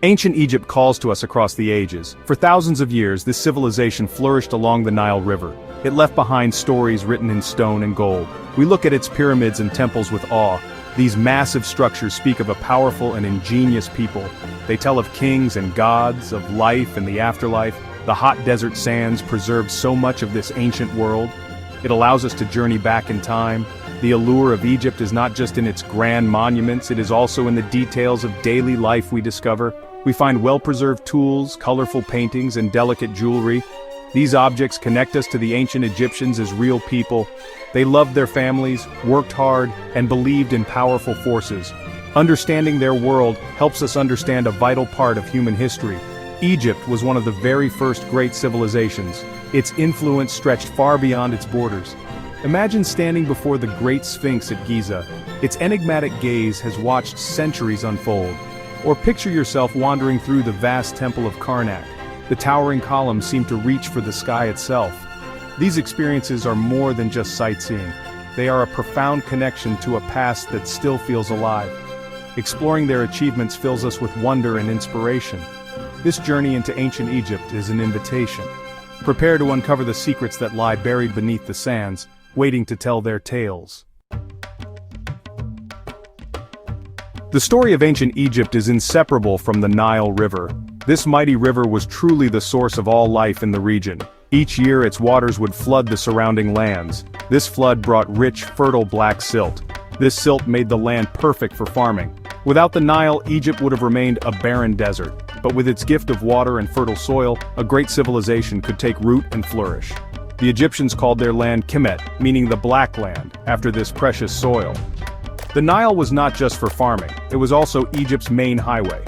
Ancient Egypt calls to us across the ages. For thousands of years, this civilization flourished along the Nile River. It left behind stories written in stone and gold. We look at its pyramids and temples with awe. These massive structures speak of a powerful and ingenious people. They tell of kings and gods, of life and the afterlife. The hot desert sands preserve so much of this ancient world. It allows us to journey back in time. The allure of Egypt is not just in its grand monuments, it is also in the details of daily life we discover. We find well-preserved tools, colorful paintings, and delicate jewelry. These objects connect us to the ancient Egyptians as real people. They loved their families, worked hard, and believed in powerful forces. Understanding their world helps us understand a vital part of human history. Egypt was one of the very first great civilizations. Its influence stretched far beyond its borders. Imagine standing before the great Sphinx at Giza. Its enigmatic gaze has watched centuries unfold. Or picture yourself wandering through the vast temple of Karnak. The towering columns seem to reach for the sky itself. These experiences are more than just sightseeing. They are a profound connection to a past that still feels alive. Exploring their achievements fills us with wonder and inspiration. This journey into ancient Egypt is an invitation. Prepare to uncover the secrets that lie buried beneath the sands, waiting to tell their tales. The story of ancient Egypt is inseparable from the Nile River. This mighty river was truly the source of all life in the region. Each year its waters would flood the surrounding lands. This flood brought rich, fertile black silt. This silt made the land perfect for farming. Without the Nile, Egypt would have remained a barren desert. But with its gift of water and fertile soil, a great civilization could take root and flourish. The Egyptians called their land Kemet, meaning the Black Land, after this precious soil. The Nile was not just for farming, it was also Egypt's main highway.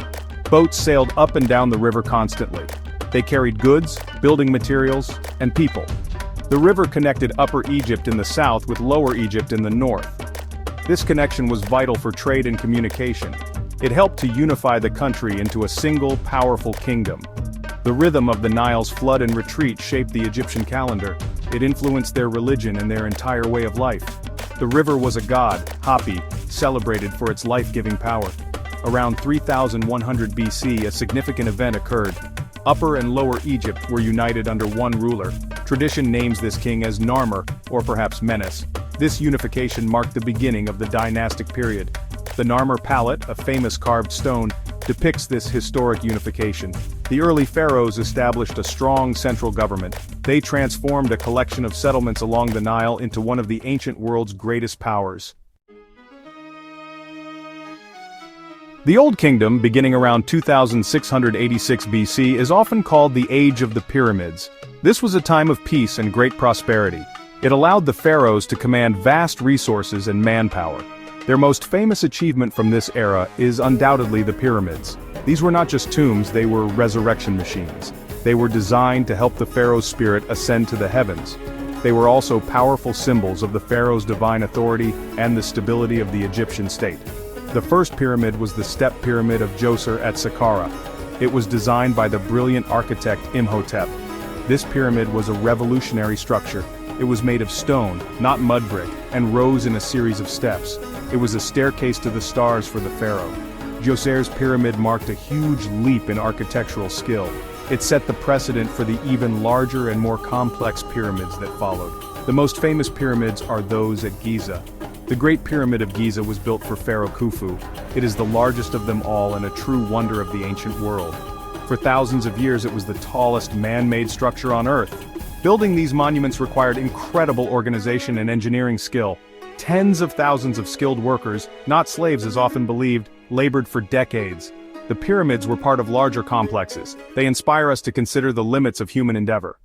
Boats sailed up and down the river constantly. They carried goods, building materials, and people. The river connected Upper Egypt in the south with Lower Egypt in the north. This connection was vital for trade and communication. It helped to unify the country into a single, powerful kingdom. The rhythm of the Nile's flood and retreat shaped the Egyptian calendar. It influenced their religion and their entire way of life. The river was a god, Hapi, celebrated for its life-giving power. Around 3100 BC, a significant event occurred. Upper and Lower Egypt were united under one ruler. Tradition names this king as Narmer, or perhaps Menes. This unification marked the beginning of the dynastic period. The Narmer palette, a famous carved stone, depicts this historic unification. The early pharaohs established a strong central government. They transformed a collection of settlements along the Nile into one of the ancient world's greatest powers. The Old Kingdom, beginning around 2686 BC, is often called the Age of the Pyramids. This was a time of peace and great prosperity. It allowed the pharaohs to command vast resources and manpower. Their most famous achievement from this era is undoubtedly the pyramids. These were not just tombs, they were resurrection machines. They were designed to help the pharaoh's spirit ascend to the heavens. They were also powerful symbols of the pharaoh's divine authority and the stability of the Egyptian state. The first pyramid was the Step Pyramid of Djoser at Saqqara. It was designed by the brilliant architect Imhotep. This pyramid was a revolutionary structure. It was made of stone, not mud brick, and rose in a series of steps. It was a staircase to the stars for the pharaoh. Djoser's pyramid marked a huge leap in architectural skill. It set the precedent for the even larger and more complex pyramids that followed. The most famous pyramids are those at Giza. The Great Pyramid of Giza was built for Pharaoh Khufu. It is the largest of them all and a true wonder of the ancient world. For thousands of years it was the tallest man-made structure on Earth. Building these monuments required incredible organization and engineering skill. Tens of thousands of skilled workers, not slaves as often believed, labored for decades. The pyramids were part of larger complexes. They inspire us to consider the limits of human endeavor.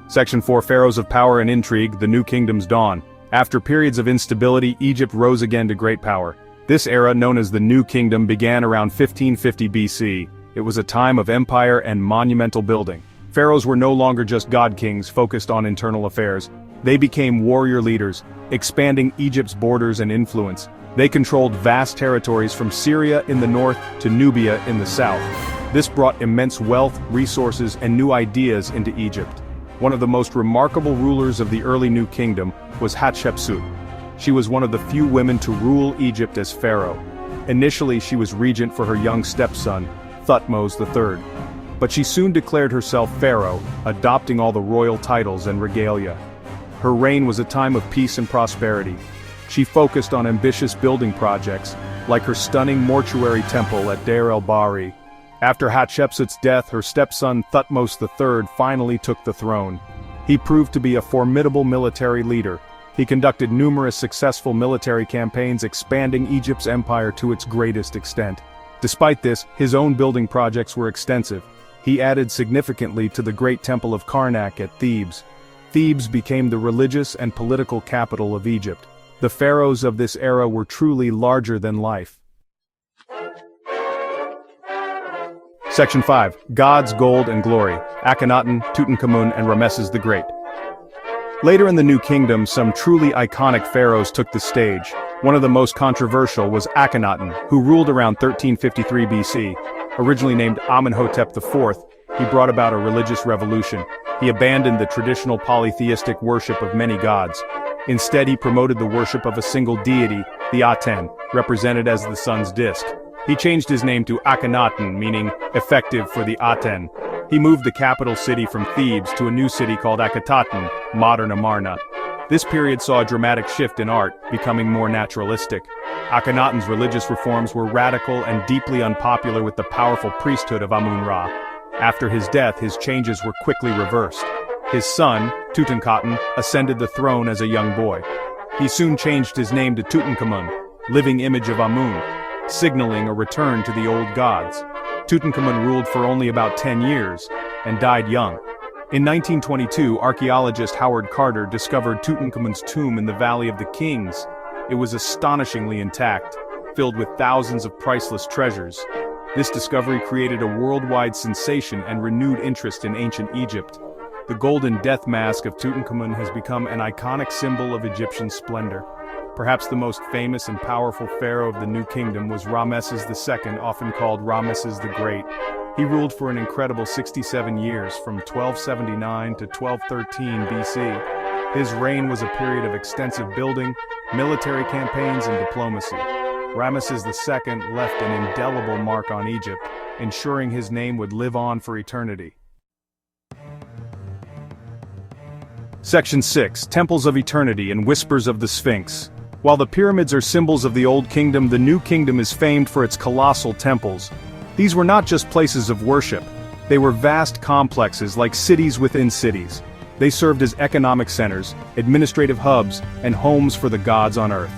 Section 4: Pharaohs of Power and Intrigue, the New Kingdom's Dawn. After periods of instability, Egypt rose again to great power. This era, known as the New Kingdom, began around 1550 BC. It was a time of empire and monumental building. Pharaohs were no longer just god-kings focused on internal affairs. They became warrior leaders, expanding Egypt's borders and influence. They controlled vast territories from Syria in the north to Nubia in the south. This brought immense wealth, resources, and new ideas into Egypt. One of the most remarkable rulers of the early New Kingdom was Hatshepsut. She was one of the few women to rule Egypt as pharaoh. Initially she was regent for her young stepson, Thutmose III. But she soon declared herself pharaoh, adopting all the royal titles and regalia. Her reign was a time of peace and prosperity. She focused on ambitious building projects, like her stunning mortuary temple at Deir el-Bahri. After Hatshepsut's death, her stepson Thutmose III finally took the throne. He proved to be a formidable military leader. He conducted numerous successful military campaigns, expanding Egypt's empire to its greatest extent. Despite this, his own building projects were extensive. He added significantly to the great temple of Karnak at Thebes. Thebes became the religious and political capital of Egypt. The pharaohs of this era were truly larger than life. Section 5. Gods, Gold and Glory. Akhenaten, Tutankhamun and Ramesses the Great. Later in the New Kingdom, some truly iconic pharaohs took the stage. One of the most controversial was Akhenaten, who ruled around 1353 BC. Originally named Amenhotep IV, he brought about a religious revolution. He abandoned the traditional polytheistic worship of many gods. Instead, he promoted the worship of a single deity, the Aten, represented as the sun's disk. He changed his name to Akhenaten, meaning effective for the Aten. He moved the capital city from Thebes to a new city called Akhetaten, modern Amarna. This period saw a dramatic shift in art, becoming more naturalistic. Akhenaten's religious reforms were radical and deeply unpopular with the powerful priesthood of Amun-Ra. After his death, his changes were quickly reversed. His son, Tutankhaten, ascended the throne as a young boy. He soon changed his name to Tutankhamun, living image of Amun, signaling a return to the old gods. Tutankhamun ruled for only about 10 years, and died young. In 1922, archaeologist Howard Carter discovered Tutankhamun's tomb in the Valley of the Kings. It was astonishingly intact, filled with thousands of priceless treasures. This discovery created a worldwide sensation and renewed interest in ancient Egypt. The golden death mask of Tutankhamun has become an iconic symbol of Egyptian splendor. Perhaps the most famous and powerful pharaoh of the New Kingdom was Ramesses II, often called Ramesses the Great. He ruled for an incredible 67 years, from 1279 to 1213 BC. His reign was a period of extensive building, military campaigns, and diplomacy. Ramesses II left an indelible mark on Egypt, ensuring his name would live on for eternity. Section 6. Temples of Eternity and Whispers of the Sphinx. While the pyramids are symbols of the Old Kingdom, the New Kingdom is famed for its colossal temples. These were not just places of worship. They were vast complexes like cities within cities. They served as economic centers, administrative hubs, and homes for the gods on earth.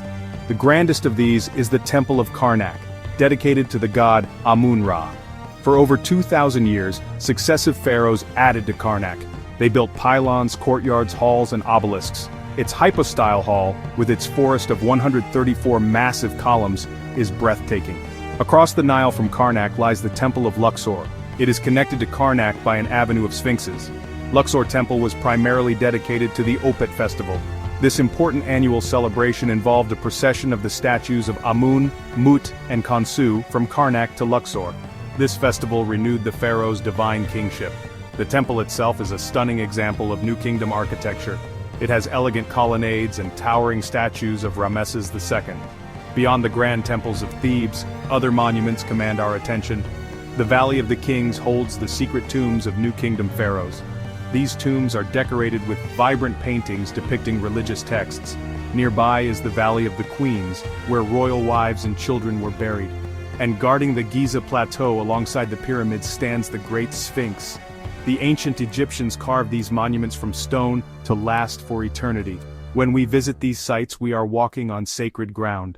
The grandest of these is the Temple of Karnak, dedicated to the god Amun-Ra. For over 2,000 years, successive pharaohs added to Karnak. They built pylons, courtyards, halls, and obelisks. Its hypostyle hall, with its forest of 134 massive columns, is breathtaking. Across the Nile from Karnak lies the Temple of Luxor. It is connected to Karnak by an avenue of sphinxes. Luxor Temple was primarily dedicated to the Opet festival. This important annual celebration involved a procession of the statues of Amun, Mut, and Khonsu from Karnak to Luxor. This festival renewed the pharaoh's divine kingship. The temple itself is a stunning example of New Kingdom architecture. It has elegant colonnades and towering statues of Ramesses II. Beyond the grand temples of Thebes, other monuments command our attention. The Valley of the Kings holds the secret tombs of New Kingdom pharaohs. These tombs are decorated with vibrant paintings depicting religious texts. Nearby is the Valley of the Queens, where royal wives and children were buried. And guarding the Giza Plateau alongside the pyramids stands the Great Sphinx. The ancient Egyptians carved these monuments from stone to last for eternity. When we visit these sites, we are walking on sacred ground.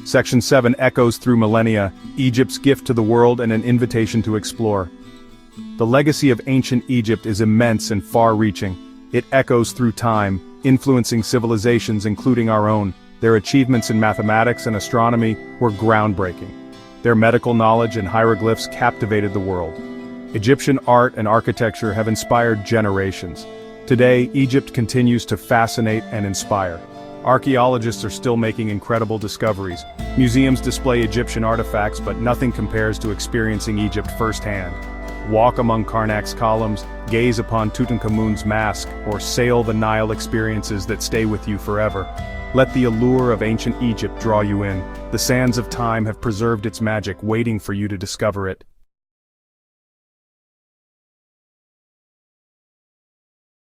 Section 7 echoes through millennia, Egypt's gift to the world and an invitation to explore. The legacy of ancient Egypt is immense and far-reaching. It echoes through time, influencing civilizations including our own. Their achievements in mathematics and astronomy were groundbreaking. Their medical knowledge and hieroglyphs captivated the world. Egyptian art and architecture have inspired generations. Today, Egypt continues to fascinate and inspire. Archaeologists are still making incredible discoveries. Museums display Egyptian artifacts, but nothing compares to experiencing Egypt firsthand. Walk among Karnak's columns, gaze upon Tutankhamun's mask, or sail the Nile experiences that stay with you forever. Let the allure of ancient Egypt draw you in. The sands of time have preserved its magic, waiting for you to discover it.